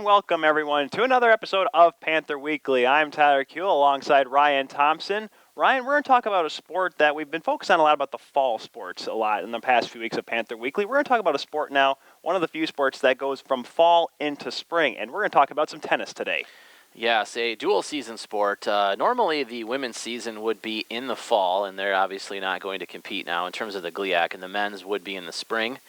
welcome everyone to another episode of Panther Weekly. I'm Tyler Kuehl alongside Ryan Thompson. Ryan, we're going to talk about a sport that we've been focused on a lot about the fall sports a lot in the past few weeks of Panther Weekly. We're going to talk about a sport now, one of the few sports that goes from fall into spring, and we're going to talk about some tennis today. Yes, a dual season sport. Normally the women's season would be in the fall, and they're obviously not going to compete now in terms of the GLIAC, and the men's would be in the spring.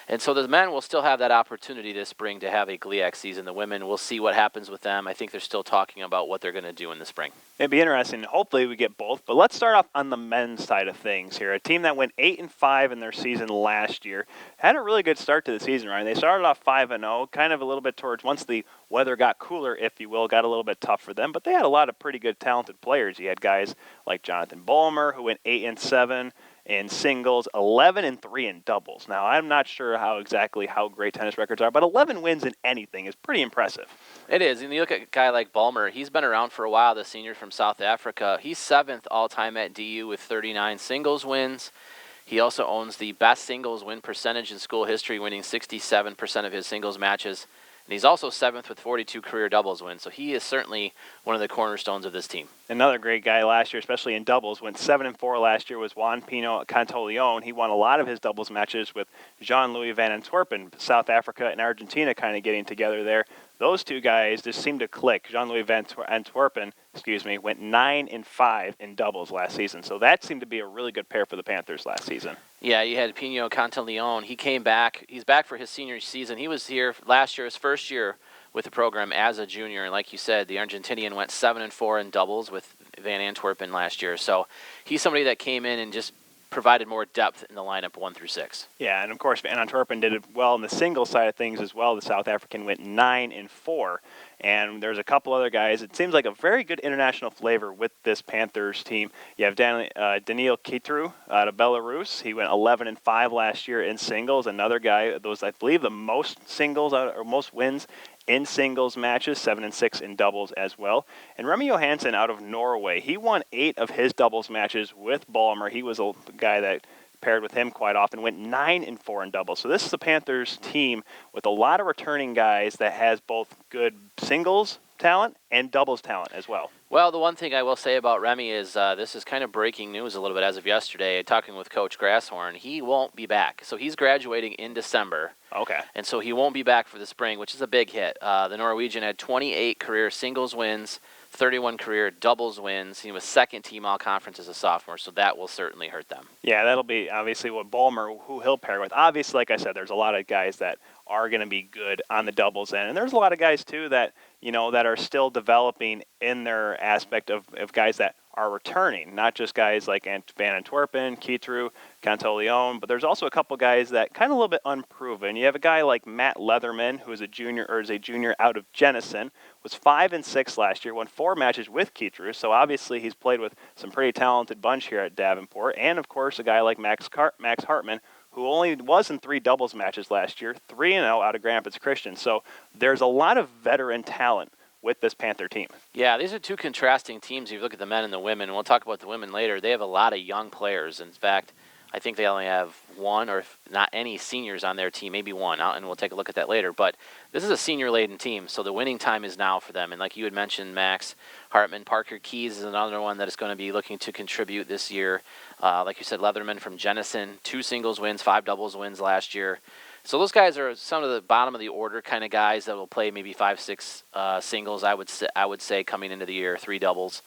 And so the men will still have that opportunity this spring to have a GLIAC season. The women, we'll see what happens with them. I think they're still talking about what they're going to do in the spring. It'd be interesting. Hopefully we get both. But let's start off on the men's side of things here. A team that went 8-5 in their season last year had a really good start to the season, Ryan. They started off 5-0, kind of a little bit towards once the weather got cooler, if you will, got a little bit tough for them. But they had a lot of pretty good talented players. You had guys like Jonathan Bulmer, who went 8-7. In singles, 11-3 in doubles. Now, I'm not sure how great tennis records are, but 11 wins in anything is pretty impressive. It is. And you look at a guy like Bulmer, he's been around for a while, the senior from South Africa. He's 7th all-time at DU with 39 singles wins. He also owns the best singles win percentage in school history, winning 67% of his singles matches. And he's also 7th with 42 career doubles wins, so he is certainly one of the cornerstones of this team. Another great guy last year, especially in doubles, went 7-4 last year, was Pino Canto. He won a lot of his doubles matches with Jean-Louis vanAntwerpen, South Africa and Argentina kind of getting together there. Those two guys just seemed to click. Jean-Louis vanAntwerpen, went 9-5 in doubles last season. So that seemed to be a really good pair for the Panthers last season. Yeah, you had Pino Cantaleon. He came back. He's back for his senior season. He was here last year, his first year with the program as a junior. And like you said, the Argentinian went 7-4 in doubles with vanAntwerpen last year. So he's somebody that came in and just provided more depth in the lineup 1 through 6. Yeah, and of course vanAntwerpen did it well in the singles side of things as well. The South African went 9-4, and there's a couple other guys. It seems like a very good international flavor with this Panthers team. You have Daniil Kitu out of Belarus. He went 11-5 last year in singles. Another guy, those I believe the most singles or most wins in singles matches, 7-6 in doubles as well. And Remy Johansson out of Norway, he won 8 of his doubles matches with Bulmer. He was a guy that paired with him quite often, went 9-4 in doubles. So this is the Panthers team with a lot of returning guys that has both good singles talent and doubles talent as well. Well, the one thing I will say about Remy is this is kind of breaking news a little bit as of yesterday. Talking with Coach Grashorn, he won't be back. So he's graduating in December. Okay. And so he won't be back for the spring, which is a big hit. The Norwegian had 28 career singles wins, 31 career doubles wins. He was second team all-conference as a sophomore, so that will certainly hurt them. Yeah, that'll be obviously what Bulmer, who he'll pair with. Obviously, like I said, there's a lot of guys that are going to be good on the doubles end. And there's a lot of guys, too, that that are still developing in their aspect of guys that are returning, not just guys like vanAntwerpen, Kitu, Cantaleon, but there's also a couple guys that kind of a little bit unproven. You have a guy like Matt Leatherman, who is a junior out of Jenison, was 5-6 last year, won 4 matches with Kitu, so obviously he's played with some pretty talented bunch here at Davenport, and of course a guy like Max Hartman, who only was in 3 doubles matches last year, 3-0 out of Grand Rapids Christian. So there's a lot of veteran talent with this Panther team. Yeah, these are two contrasting teams. If you look at the men and the women, and we'll talk about the women later, they have a lot of young players. In fact, I think they only have one or not any seniors on their team, maybe one, and we'll take a look at that later. But this is a senior-laden team, so the winning time is now for them. And like you had mentioned, Max Hartman, Parker Keys is another one that is going to be looking to contribute this year. Like you said, Leatherman from Jenison, 2 singles wins, 5 doubles wins last year. So those guys are some of the bottom of the order kind of guys that will play maybe 5-6 singles, I would say, coming into the year, 3 doubles.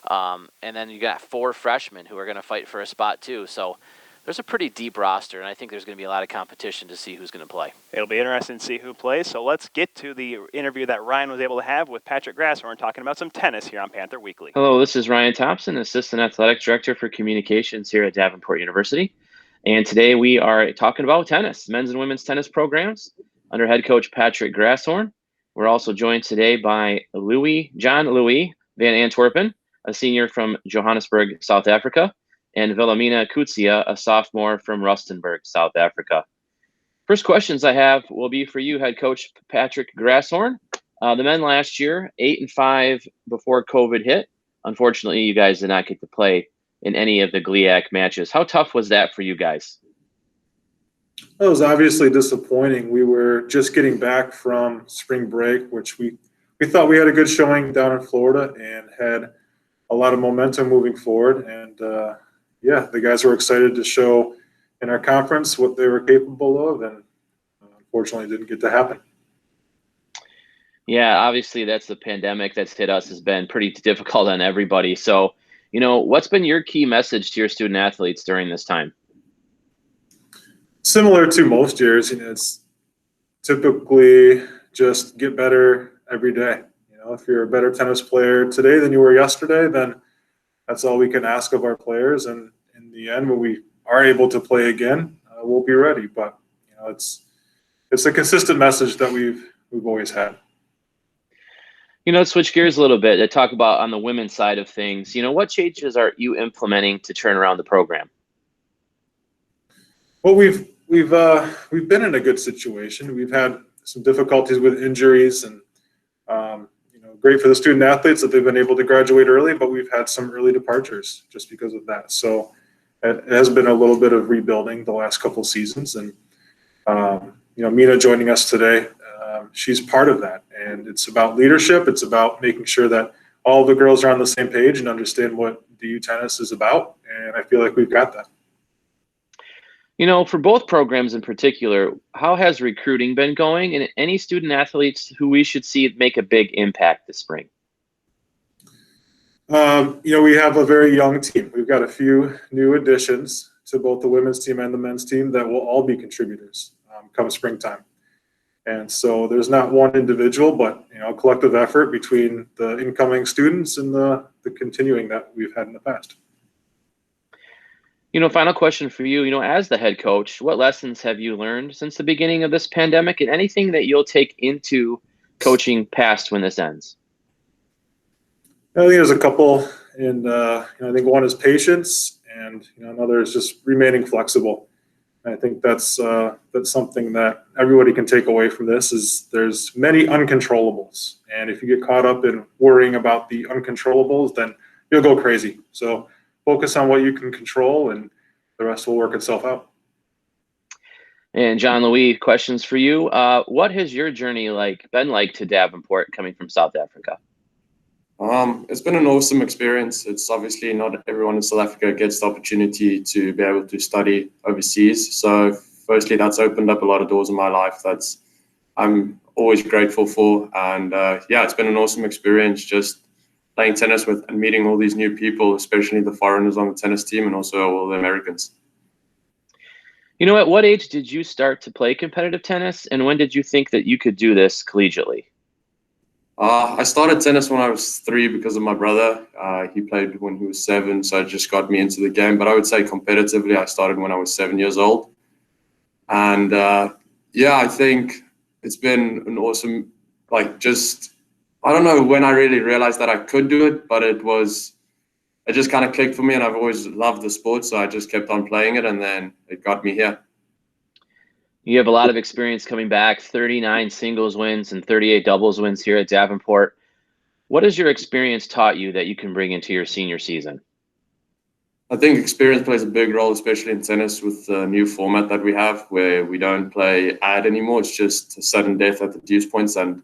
And then you got 4 freshmen who are going to fight for a spot too. So there's a pretty deep roster, and I think there's going to be a lot of competition to see who's going to play. It'll be interesting to see who plays. So let's get to the interview that Ryan was able to have with Patrick Grashorn talking about some tennis here on Panther Weekly. Hello, this is Ryan Thompson, Assistant Athletic Director for Communications here at Davenport University. And today we are talking about tennis, men's and women's tennis programs under head coach Patrick Grashorn. We're also joined today by Jean-Louis vanAntwerpen, a senior from Johannesburg, South Africa, and Willemien Coetzee, a sophomore from Rustenburg, South Africa. First questions I have will be for you, head coach Patrick Grashorn. The men last year, 8-5 before COVID hit. Unfortunately, you guys did not get to play in any of the GLIAC matches. How tough was that for you guys? It was obviously disappointing. We were just getting back from spring break, which we thought we had a good showing down in Florida and had a lot of momentum moving forward. And yeah, the guys were excited to show in our conference what they were capable of, and unfortunately didn't get to happen. Yeah, obviously that's the pandemic that's hit us has been pretty difficult on everybody. So, what's been your key message to your student athletes during this time? Similar to most years, it's typically just get better every day. If you're a better tennis player today than you were yesterday, then that's all we can ask of our players. And in the end, when we are able to play again, we'll be ready. But it's a consistent message that we've always had. Switch gears a little bit to talk about on the women's side of things. What changes are you implementing to turn around the program? Well, we've been in a good situation. We've had some difficulties with injuries, and great for the student athletes that they've been able to graduate early, but we've had some early departures just because of that. So it has been a little bit of rebuilding the last couple seasons, and Mina joining us today, she's part of that, and it's about leadership. It's about making sure that all the girls are on the same page and understand what DU tennis is about, and I feel like we've got that. For both programs in particular, how has recruiting been going, and any student athletes who we should see make a big impact this spring? We have a very young team. We've got a few new additions to both the women's team and the men's team that will all be contributors come springtime. And so there's not one individual, but a collective effort between the incoming students and the continuing that we've had in the past. Final question for you. As the head coach, what lessons have you learned since the beginning of this pandemic, and anything that you'll take into coaching past when this ends? I think there's a couple, and I think one is patience, and another is just remaining flexible. I think that's something that everybody can take away from this. Is there's many uncontrollables, and if you get caught up in worrying about the uncontrollables, then you'll go crazy. So focus on what you can control, and the rest will work itself out. And Juan-Louis, questions for you. What has your journey been like to Davenport coming from South Africa? It's been an awesome experience. It's obviously not everyone in South Africa gets the opportunity to be able to study overseas. So firstly, that's opened up a lot of doors in my life I'm always grateful for. And it's been an awesome experience just playing tennis with and meeting all these new people, especially the foreigners on the tennis team and also all the Americans. At what age did you start to play competitive tennis, and when did you think that you could do this collegiately? I started tennis when I was 3 because of my brother. He played when he was 7, so it just got me into the game. But I would say competitively, I started when I was 7 years old. And I think it's been an awesome, I don't know when I really realized that I could do it, but it just kind of clicked for me, and I've always loved the sport, so I just kept on playing it, and then it got me here. You have a lot of experience coming back, 39 singles wins and 38 doubles wins here at Davenport. What has your experience taught you that you can bring into your senior season? I think experience plays a big role, especially in tennis with the new format that we have, where we don't play ad anymore. It's just a sudden death at the deuce points, and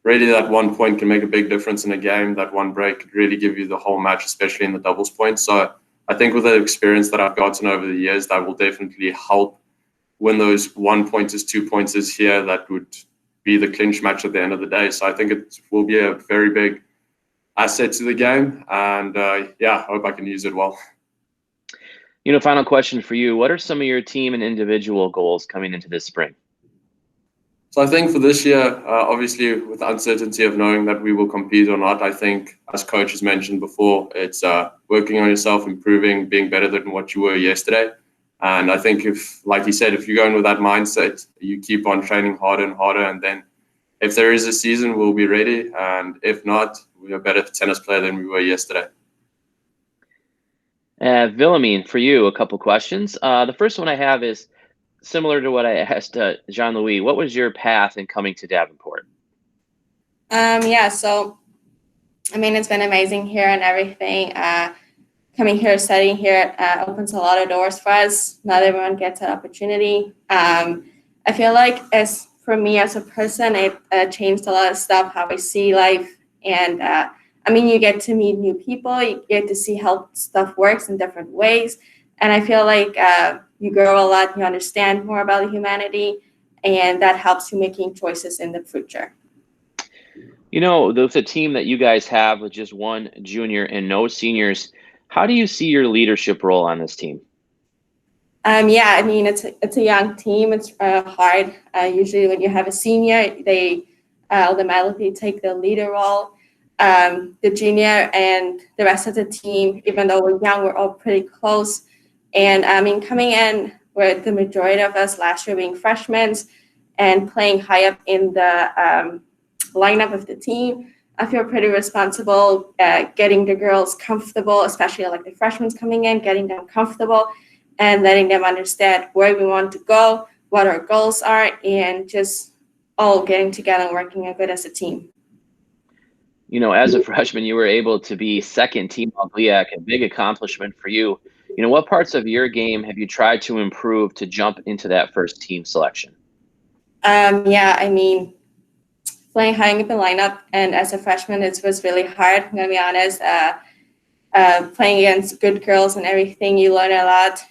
really that 1 point can make a big difference in a game. That one break could really give you the whole match, especially in the doubles points. So I think with the experience that I've gotten over the years, that will definitely help win those 1 pointers, 2 pointers here. That would be the clinch match at the end of the day. So I think it will be a very big asset to the game, and I hope I can use it well. Final question for you. What are some of your team and individual goals coming into this spring? So I think for this year, obviously with the uncertainty of knowing that we will compete or not, I think as coach has mentioned before, it's working on yourself, improving, being better than what you were yesterday. And I think like you said, if you go in with that mindset, you keep on training harder and harder. And then if there is a season, we'll be ready. And if not, we're a better tennis player than we were yesterday. Willemien, for you, a couple questions. The first one I have is similar to what I asked Juan-Louis. What was your path in coming to Davenport? So, it's been amazing here and everything. coming here, studying here opens a lot of doors for us. Not everyone gets that opportunity. I feel like for me as a person, it changed a lot of stuff, how I see life. And you get to meet new people. You get to see how stuff works in different ways. And I feel like you grow a lot, you understand more about humanity, and that helps you making choices in the future. The team that you guys have with just one junior and no seniors, how do you see your leadership role on this team? It's a young team. It's hard. Usually when you have a senior, they automatically take the leader role. The junior and the rest of the team, even though we're young, we're all pretty close. And coming in with the majority of us last year being freshmen and playing high up in the lineup of the team, I feel pretty responsible getting the girls comfortable, especially like the freshmen coming in, getting them comfortable and letting them understand where we want to go, what our goals are, and just all getting together and working good as a team. As a freshman, you were able to be second team All-GLIAC, a big accomplishment for you. What parts of your game have you tried to improve to jump into that first team selection? Playing high up in the lineup, and as a freshman, it was really hard. I'm gonna be honest. Playing against good girls and everything, you learn a lot.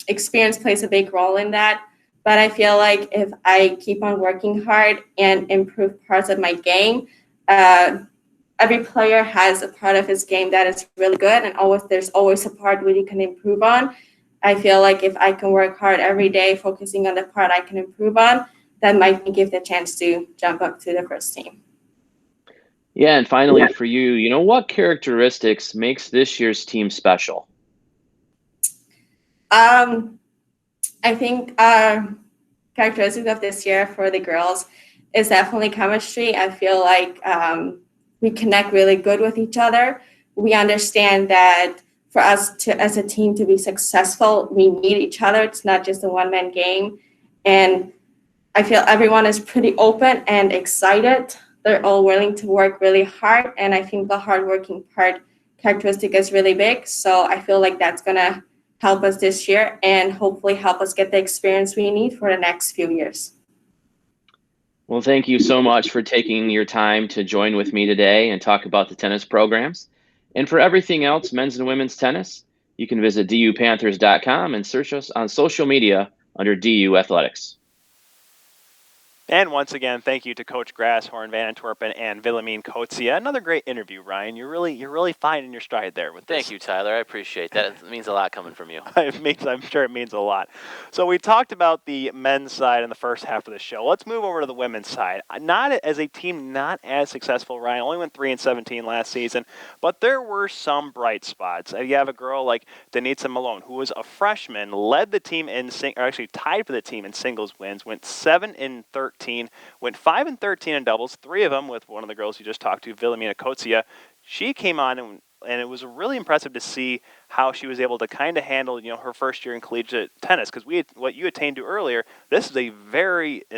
Experience plays a big role in that. But I feel like if I keep on working hard and improve parts of my game, every player has a part of his game that is really good, and there's always a part where you can improve on. I feel like if I can work hard every day, focusing on the part I can improve on, that might give the chance to jump up to the first team. Yeah, and finally for you, what characteristics makes this year's team special? I think characteristics of this year for the girls is definitely chemistry. I feel like we connect really good with each other. We understand that for us as a team to be successful, we need each other. It's not just a one-man game. And I feel everyone is pretty open and excited. They're all willing to work really hard. And I think the hardworking part characteristic is really big. So I feel like that's going to help us this year and hopefully help us get the experience we need for the next few years. Well, thank you so much for taking your time to join with me today and talk about the tennis programs. And for everything else, men's and women's tennis, you can visit dupanthers.com and search us on social media under DU Athletics. And once again, thank you to Coach Grashorn, vanAntwerpen, and Willemien Coetzee. Another great interview, Ryan. You're really finding your stride there with this. Thank you, Tyler. I appreciate that. It means a lot coming from you. I'm sure it means a lot. So we talked about the men's side in the first half of the show. Let's move over to the women's side. Not as a team, not as successful. Ryan only went 3-17 last season, but there were some bright spots. You have a girl like Denitza Malone, who was a freshman, led the team tied for the team in singles wins, went 7-13. Went 5-13 in doubles, 3 of them with one of the girls you just talked to, Willemien Coetzee. She came on and it was really impressive to see how she was able to kind of handle, her first year in collegiate tennis. Because what you attained to earlier, this is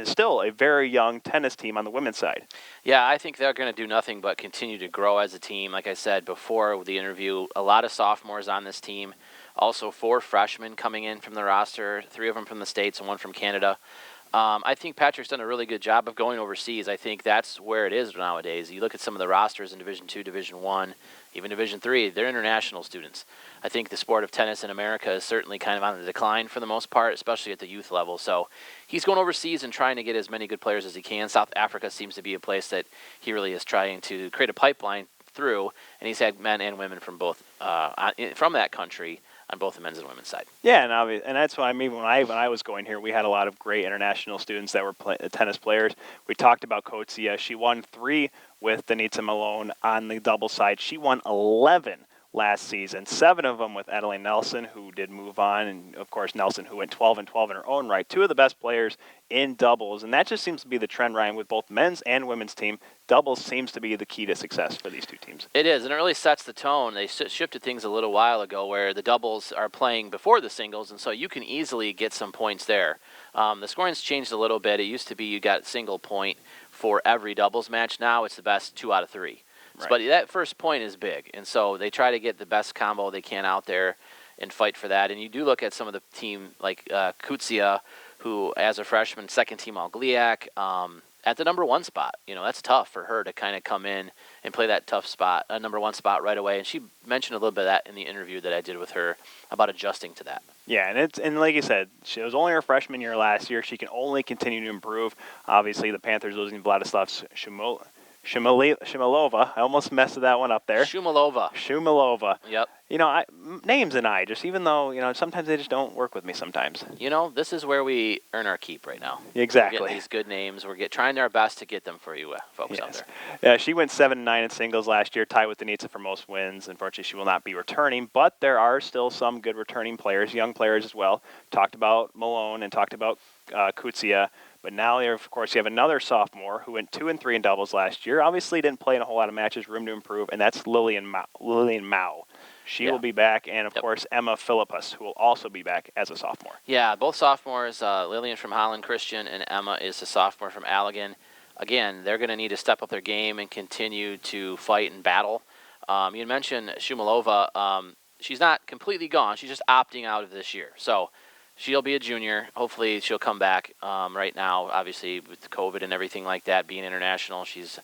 still a very young tennis team on the women's side. Yeah, I think they're going to do nothing but continue to grow as a team. Like I said before the interview, a lot of sophomores on this team. Also 4 freshmen coming in from the roster, 3 of them from the States and 1 from Canada. I think Patrick's done a really good job of going overseas. I think that's where it is nowadays. You look at some of the rosters in Division II, Division I, even Division III, they're international students. I think the sport of tennis in America is certainly kind of on the decline for the most part, especially at the youth level. So he's going overseas and trying to get as many good players as he can. South Africa seems to be a place that he really is trying to create a pipeline through, and he's had men and women from both from that country on both the men's and women's side. Yeah, and that's what I mean. When I was going here, we had a lot of great international students that were tennis players. We talked about Coetzee. She won 3 with Denitza Malone on the double side. She won 11 last season, 7 of them with Adeline Nelson, who did move on, and of course Nelson, who went 12-12 in her own right. 2 of the best players in doubles, and that just seems to be the trend, Ryan, with both men's and women's team. Doubles seems to be the key to success for these 2 teams. It is, and it really sets the tone. They shifted things a little while ago where the doubles are playing before the singles, and so you can easily get some points there. The scoring's changed a little bit. It used to be you got a single point for every doubles match. Now it's the best 2 out of 3. So, but that first point is big, and so they try to get the best combo they can out there and fight for that. And you do look at some of the team like Coetzee, who as a freshman, second team All-GLIAC, at the number 1 spot. That's tough for her to kind of come in and play that tough spot, a number 1 spot right away. And she mentioned a little bit of that in the interview that I did with her about adjusting to that. Yeah, and like you said, she was only her freshman year last year. She can only continue to improve. Obviously, the Panthers losing Vladislav Shumilova. I almost messed that one up there. Shumilova. Yep. Names and I, just even though, sometimes they just don't work with me sometimes. This is where we earn our keep right now. Exactly. We're getting these good names. We're trying our best to get them for you folks out there. Yeah, she went 7-9 in singles last year, tied with Denitsa for most wins. Unfortunately, she will not be returning, but there are still some good returning players, young players as well. Talked about Malone and talked about Coetzee. But now, of course, you have another sophomore who went 2-3 in doubles last year. Obviously, didn't play in a whole lot of matches, room to improve, and that's Lillian Mao. She will be back, and, of course, Emma Philippus, who will also be back as a sophomore. Yeah, both sophomores, Lillian from Holland Christian and Emma is a sophomore from Allegan. Again, they're going to need to step up their game and continue to fight and battle. You mentioned Shumilova. She's not completely gone. She's just opting out of this year. So she'll be a junior. Hopefully she'll come back. Right now, obviously, with COVID and everything like that, being international, she's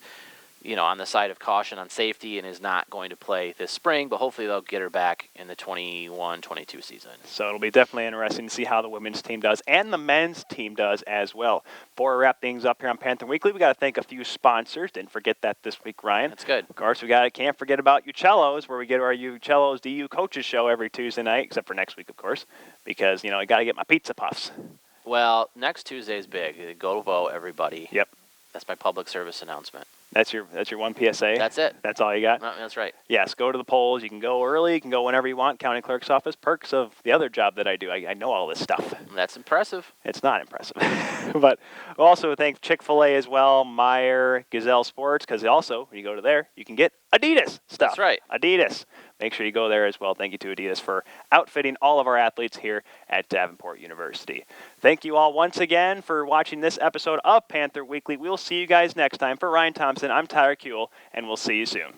on the side of caution on safety and is not going to play this spring, but hopefully they'll get her back in the 21-22 season. So it'll be definitely interesting to see how the women's team does and the men's team does as well. Before we wrap things up here on Panther Weekly, we got to thank a few sponsors. Didn't forget that this week, Ryan. That's good. Of course, can't forget about Ucellos, where we get our Ucellos DU coaches show every Tuesday night, except for next week, of course, because, I got to get my pizza puffs. Well, next Tuesday is big. Go vote, everybody. Yep. That's my public service announcement. That's your one PSA? That's it. That's all you got? No, that's right. Yes, go to the polls. You can go early. You can go whenever you want. County clerk's office. Perks of the other job that I do. I know all this stuff. That's impressive. It's not impressive. But we'll also thank Chick-fil-A as well, Meyer, Gazelle Sports, because also, when you go to there, you can get Adidas stuff. That's right. Adidas. Make sure you go there as well. Thank you to Adidas for outfitting all of our athletes here at Davenport University. Thank you all once again for watching this episode of Panther Weekly. We'll see you guys next time. For Ryan Thompson, I'm Tyler Kuehl, and we'll see you soon.